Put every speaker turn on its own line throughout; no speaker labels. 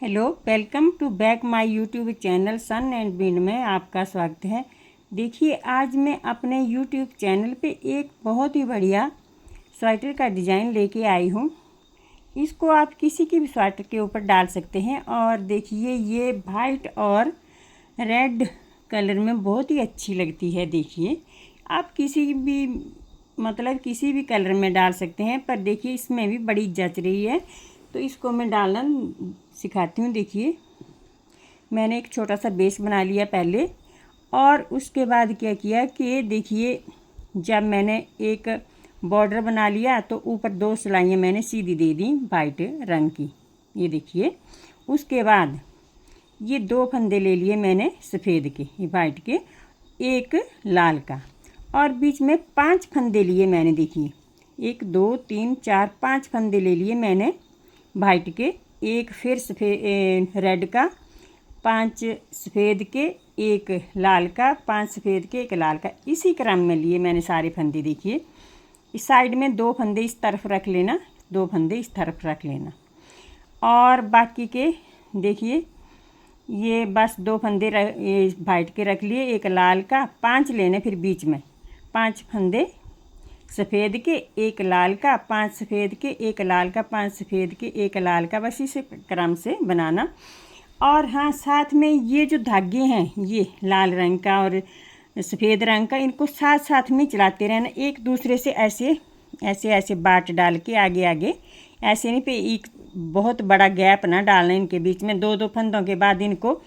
Hello, welcome to back my YouTube channel sun and wind में आपका स्वागत है। देखिए, आज मैं अपने यूट्यूब चैनल पे एक बहुत ही बढ़िया स्वेटर का डिज़ाइन लेके आई हूँ। इसको आप किसी की भी स्वेटर के ऊपर डाल सकते हैं। और देखिए, ये वाइट और रेड कलर में बहुत ही अच्छी लगती है। देखिए, आप किसी भी किसी भी कलर में डाल सकते हैं, पर देखिए इसमें भी बड़ी जच रही है। तो इसको मैं डालना सिखाती हूँ। देखिए, मैंने एक छोटा सा बेस बना लिया पहले, और उसके बाद क्या किया कि देखिए, जब मैंने एक बॉर्डर बना लिया तो ऊपर 2 सिलाइयाँ मैंने सीधी दे दी वाइट रंग की। ये देखिए, उसके बाद ये 2 फंदे ले लिए मैंने सफ़ेद के, ये वाइट के, एक लाल का, और बीच में 5 फंदे लिए मैंने। देखिए, 1 2 3 4 5 फंदे ले लिए मैंने वाइट के, एक फिर सफ़ेद रेड का, 5 सफ़ेद के, एक लाल का, 5 सफ़ेद के, एक लाल का, इसी क्रम में लिए मैंने सारे फंदे। देखिए, इस साइड में 2 फंदे इस तरफ रख लेना, 2 फंदे इस तरफ रख लेना, और बाकी के देखिए ये बस 2 फंदे ये वाइट के रख लिए, एक लाल का, 5 लेने फिर बीच में 5 फंदे सफ़ेद के, एक लाल का, 5 सफ़ेद के, एक लाल का, 5 सफ़ेद के, एक लाल का, बस इसी क्रम से बनाना। और हाँ, साथ में ये जो धागे हैं, ये लाल रंग का और सफ़ेद रंग का, इनको साथ साथ में चलाते रहना, एक दूसरे से ऐसे ऐसे ऐसे बाट डाल के आगे आगे, ऐसे नहीं पे एक बहुत बड़ा गैप ना डालना इनके बीच में। 2 फंदों के बाद इनको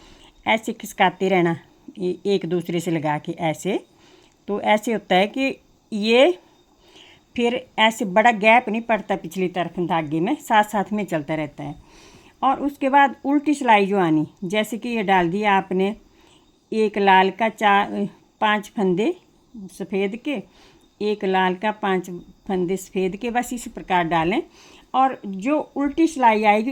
ऐसे खिसकाते रहना एक दूसरे से लगा के ऐसे। तो ऐसे होता है कि ये फिर ऐसे बड़ा गैप नहीं पड़ता पिछली तरफ, धागे में साथ साथ में चलता रहता है। और उसके बाद उल्टी सिलाई जो आनी, जैसे कि ये डाल दिया आपने एक लाल का 5 फंदे सफ़ेद के, एक लाल का 5 फंदे सफ़ेद के, बस इसी प्रकार डालें। और जो उल्टी सिलाई आएगी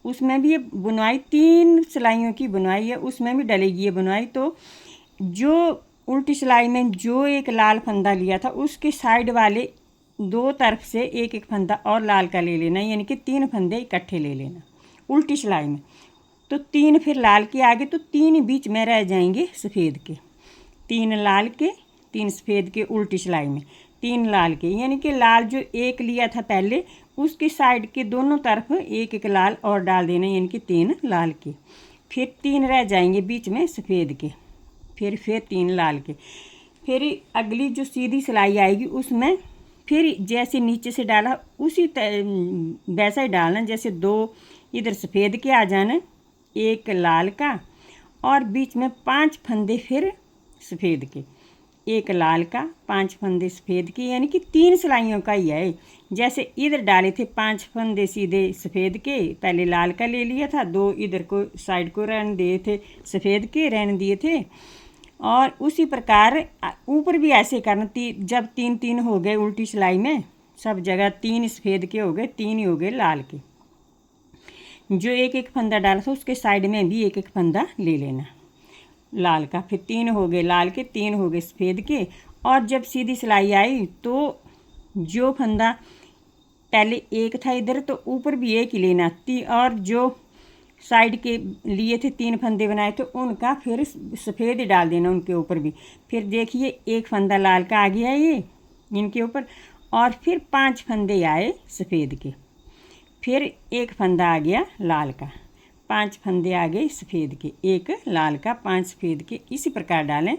उसमें भी ये बुनाई 3 सिलाइयों की बुनाई है, उसमें भी डलेगी ये बुनाई। तो जो उल्टी सिलाई में जो एक लाल फंदा लिया था, उसके साइड वाले 2 तरफ से एक एक फंदा और लाल का ले लेना, यानी कि 3 फंदे इकट्ठे ले लेना उल्टी सिलाई में। तो 3 फिर लाल के आगे, तो 3 बीच में रह जाएंगे सफ़ेद के, 3 लाल के, 3 सफ़ेद के उल्टी सिलाई में, 3 लाल के, यानी कि लाल जो एक लिया था पहले, उसकी साइड के दोनों तरफ एक एक लाल और डाल देना, यानी कि 3 लाल के, फिर 3 रह जाएंगे बीच में सफ़ेद के, फिर 3 लाल के। फिर अगली जो सीधी सिलाई आएगी उसमें फिर जैसे नीचे से डाला उसी वैसा ही डालना, जैसे 2 इधर सफ़ेद के आ जाना, एक लाल का, और बीच में 5 फंदे फिर सफ़ेद के, एक लाल का, 5 फंदे सफ़ेद के, यानी कि 3 सिलाइयों का ही है। जैसे इधर डाले थे 5 फंदे सीधे सफ़ेद के, पहले लाल का ले लिया था, 2 इधर को साइड को रहने दिए थे, सफ़ेद के रहने दिए थे। और उसी प्रकार ऊपर भी ऐसे करना, जब 3 3 हो गए उल्टी सिलाई में, सब जगह 3 सफ़ेद के हो गए, 3 ही हो गए लाल के। जो एक एक फंदा डाला था उसके साइड में भी एक एक फंदा ले लेना लाल का, फिर 3 हो गए लाल के, 3 हो गए सफ़ेद के। और जब सीधी सिलाई आई तो जो फंदा पहले एक था इधर, तो ऊपर भी एक ही लेना, और जो साइड के लिए थे 3 फंदे बनाए थे, उनका फिर सफ़ेद ही डाल देना उनके ऊपर भी। फिर देखिए, एक फंदा लाल का आ गया ये इनके ऊपर, और फिर 5 फंदे आए सफ़ेद के, फिर एक फंदा आ गया लाल का, 5 फंदे आ गए सफ़ेद के, एक लाल का, 5 सफ़ेद के, इसी प्रकार डालें।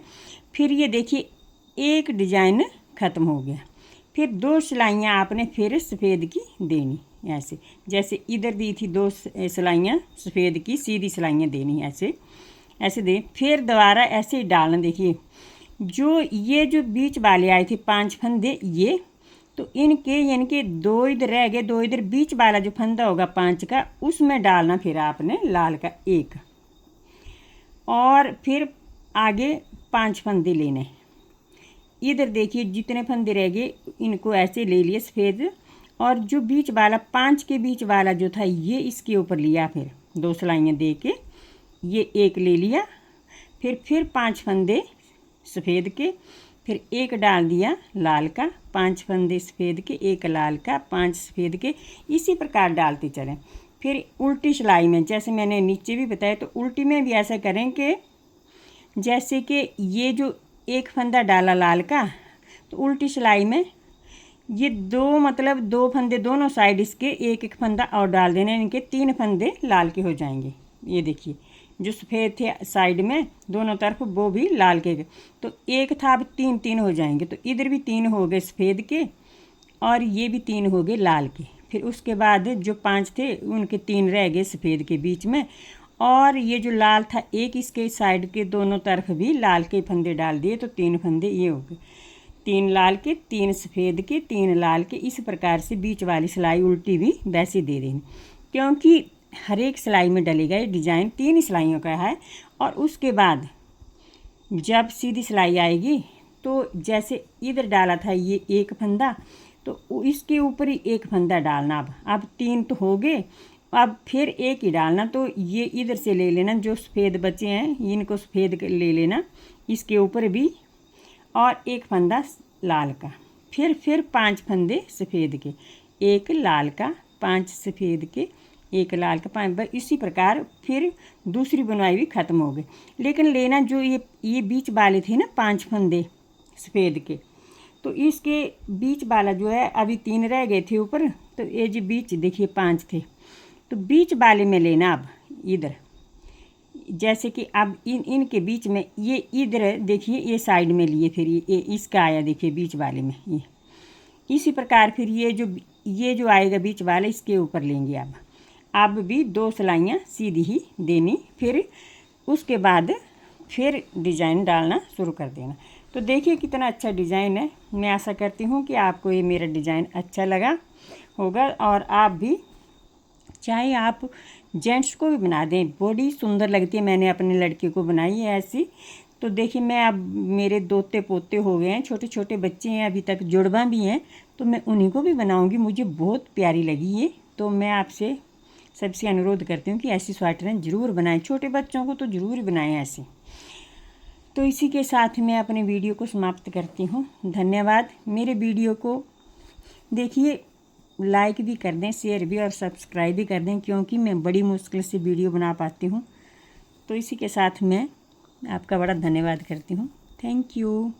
फिर ये देखिए, एक डिजाइन ख़त्म हो गया। फिर 2 सिलाइयाँ आपने फिर सफ़ेद की देनी, ऐसे जैसे इधर दी थी 2 सिलाइयाँ सफ़ेद की, सीधी सिलाइयाँ देनी, ऐसे ऐसे दे, फिर दोबारा ऐसे ही डालना। देखिए, जो बीच वाले आए थे 5 फंदे, ये तो इनके यानी कि 2 इधर रह गए, 2 इधर, बीच वाला जो फंदा होगा 5 का, उसमें डालना फिर आपने लाल का एक, और फिर आगे 5 फंदे लेने। इधर देखिए, जितने फंदे रह गए इनको ऐसे ले लिए सफ़ेद, और जो बीच वाला 5 के बीच वाला जो था, ये इसके ऊपर लिया, फिर 2 सिलाइयाँ दे के ये एक ले लिया, फिर 5 फंदे सफ़ेद के, फिर एक डाल दिया लाल का, 5 फंदे सफ़ेद के, एक लाल का, 5 सफ़ेद के, इसी प्रकार डालते चलें। फिर उल्टी सिलाई में जैसे मैंने नीचे भी बताया, तो उल्टी में भी ऐसा करें कि जैसे कि ये जो एक फंदा डाला लाल का, तो उल्टी सिलाई में ये दो फंदे दोनों साइड इसके एक एक फंदा और डाल देने, इनके 3 फंदे लाल के हो जाएंगे। ये देखिए जो सफ़ेद थे साइड में दोनों तरफ वो भी लाल के, तो एक था अब 3 3 हो जाएंगे। तो इधर भी 3 हो गए सफ़ेद के और ये भी 3 हो गए लाल के। फिर उसके बाद जो 5 थे उनके 3 रह गए सफ़ेद के बीच में, और ये जो लाल था एक इसके साइड के दोनों तरफ भी लाल के फंदे डाल दिए, तो 3 फंदे ये हो गए, 3 लाल के 3 सफ़ेद के 3 लाल के। इस प्रकार से बीच वाली सिलाई उल्टी भी वैसे दे देनी, क्योंकि हर एक सिलाई में डलेगा ये डिज़ाइन 3 सिलाइयों का है। और उसके बाद जब सीधी सिलाई आएगी तो जैसे इधर डाला था ये एक फंदा, तो इसके ऊपर ही एक फंदा डालना। अब 3 तो हो गए, अब फिर एक ही डालना। तो ये इधर से ले लेना, जो सफ़ेद बचे हैं इनको सफ़ेद ले लेना इसके ऊपर भी, और एक फंदा लाल का। फिर 5 फंदे सफ़ेद के, एक लाल का, 5 सफ़ेद के, एक लाल का, 5। इसी प्रकार फिर दूसरी बुनाई भी ख़त्म हो गई। लेकिन लेना जो ये बीच वाले थे ना 5 फंदे सफ़ेद के, तो इसके बीच वाला जो है अभी 3 रह गए थे ऊपर, तो ये जो बीच देखिए 5 थे, तो बीच वाले में लेना। अब इधर जैसे कि अब इनके बीच में ये इधर देखिए ये साइड में लिए, फिर ये इसका आया देखिए बीच वाले में ये। इसी प्रकार फिर ये जो आएगा बीच वाले इसके ऊपर लेंगे। अब भी 2 सिलाइयाँ सीधी ही देनी, फिर उसके बाद फिर डिज़ाइन डालना शुरू कर देना। तो देखिए कितना अच्छा डिज़ाइन है। मैं आशा करती हूँ कि आपको ये मेरा डिज़ाइन अच्छा लगा होगा, और आप भी चाहे आप जेंट्स को भी बना दें, बड़ी सुंदर लगती है। मैंने अपने लड़के को बनाई है ऐसी। तो देखिए मैं अब मेरे दोते पोते हो गए हैं, छोटे छोटे बच्चे हैं, अभी तक जुड़वा भी हैं, तो मैं उन्हीं को भी बनाऊंगी। मुझे बहुत प्यारी लगी ये, तो मैं आपसे सबसे अनुरोध करती हूँ कि ऐसी स्वेटरें ज़रूर बनाएं, छोटे बच्चों को तो ज़रूर बनाएं ऐसी। तो इसी के साथ मैं अपने वीडियो को समाप्त करती हूँ। धन्यवाद। मेरे वीडियो को देखिए, लाइक भी कर दें, शेयर भी और सब्सक्राइब भी कर दें, क्योंकि मैं बड़ी मुश्किल से वीडियो बना पाती हूँ। तो इसी के साथ मैं आपका बड़ा धन्यवाद करती हूँ। Thank you.